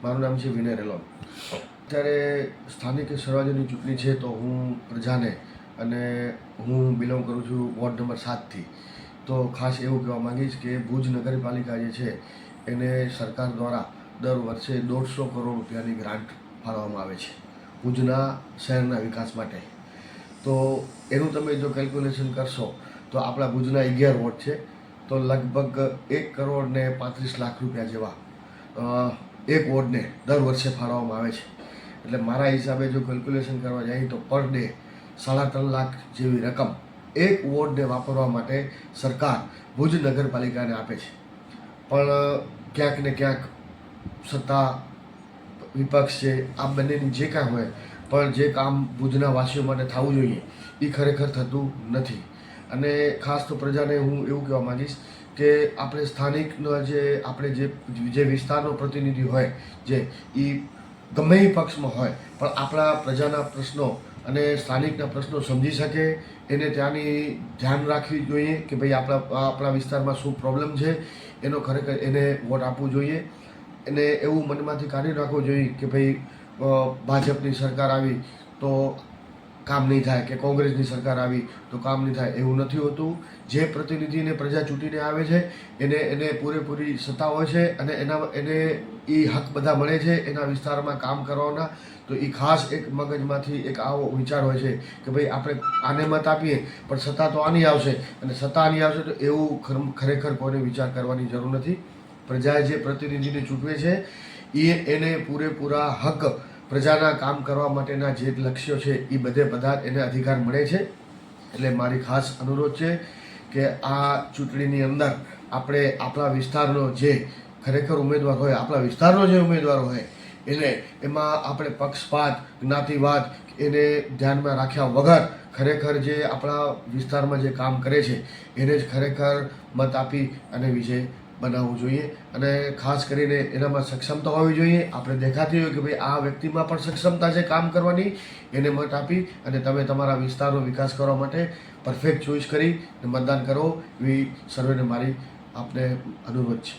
મારું નામ છે વિનય રેલોન. અત્યારે સ્થાનિક સ્વરાજ્યની ચૂંટણી છે તો હું પ્રજાને અને હું બિલોંગ કરું છું વોર્ડ નંબર 7થી. તો ખાસ એવું કહેવા માંગીશ કે ભુજ નગરપાલિકા જે છે એને સરકાર દ્વારા દર વર્ષે 150 કરોડ રૂપિયાની ગ્રાન્ટ ફાળવવામાં આવે છે ભુજના શહેરના વિકાસ માટે. તો એનું તમે જો કેલ્ક્યુલેશન કરશો તો આપણા ભુજના 11 વોર્ડ છે તો લગભગ 1 કરોડ ને 35 લાખ રૂપિયા જેવા એક વોર્ડને દર વર્ષે ફાળવવામાં આવે છે. એટલે મારા હિસાબે જો કેલ્ક્યુલેશન કરવા જાય તો પર ડે 3.5 લાખ જેવી રકમ એક વોર્ડને વાપરવા માટે સરકાર ભુજ નગરપાલિકાને આપે છે. પણ ક્યાંક ને ક્યાંક સત્તા વિપક્ષ છે આ બંનેની જે કાંઈ હોય પણ જે કામ ભુજના વાસીઓ માટે થવું જોઈએ એ ખરેખર થતું નથી. અને ખાસ તો પ્રજાને હું એવું કહેવા માંગીશ કે આપણે સ્થાનિકનો આપણે જે વિસ્તારનો પ્રતિનિધિ હોય જે એ ગમે એ પક્ષમાં હોય પણ આપણા પ્રજાના પ્રશ્નો અને સ્થાનિકના પ્રશ્નો સમજી શકે એને ત્યાંની ધ્યાન રાખવી જોઈએ કે ભાઈ આપણા વિસ્તારમાં શું પ્રોબ્લેમ છે એનો ખરેખર એને વોટ આપવું જોઈએ. એને એવું મનમાંથી કાઢી નાખવું જોઈએ કે ભાઈ ભાજપની સરકાર આવી તો કામ નહીં થાય કે કોંગ્રેસની સરકાર આવી તો કામ નહીં થાય, એવું નથી હોતું. જે પ્રતિનિધિને પ્રજા ચૂંટીને આવે છે એને પૂરેપૂરી સત્તા હોય છે અને એને એ હક બધા મળે છે એના વિસ્તારમાં કામ કરવાના. તો એ ખાસ એક મગજમાંથી એક આવો વિચાર હોય છે કે ભાઈ આપણે આને મત આપીએ પણ સત્તા તો આની આવશે અને સત્તા આની આવશે તો એવું ખરેખર કોઈને વિચાર કરવાની જરૂર નથી. પ્રજાએ જે પ્રતિનિધિને ચૂંટવે છે એને પૂરેપૂરા હક પ્રજાના કામ કરવા માટેના જે લક્ષ્યો છે એ બધા એને અધિકાર મળે છે. એટલે મારી ખાસ અનુરોધ છે કે આ ચૂંટણીની અંદર આપણે આપણા વિસ્તારનો જે ખરેખર ઉમેદવાર હોય આપણા વિસ્તારનો જે ઉમેદવાર હોય એમાં આપણે પક્ષપાત જ્ઞાતિવાદ એને ધ્યાનમાં રાખ્યા વગર ખરેખર જે આપણા વિસ્તારમાં જે કામ કરે છે એને જ ખરેખર મત આપી અને વિજય બનાવવું જોઈએ. અને ખાસ કરીને એનામાં સક્ષમતા હોવી જોઈએ. આપણે દેખાતી હોય કે ભાઈ આ વ્યક્તિમાં પણ સક્ષમતા છે કામ કરવાની, એને મત આપી અને તમે તમારા વિસ્તારનો વિકાસ કરવા માટે પરફેક્ટ ચોઈસ કરી મતદાન કરો એવી સર્વેને મારી આપને અનુરોધ છે.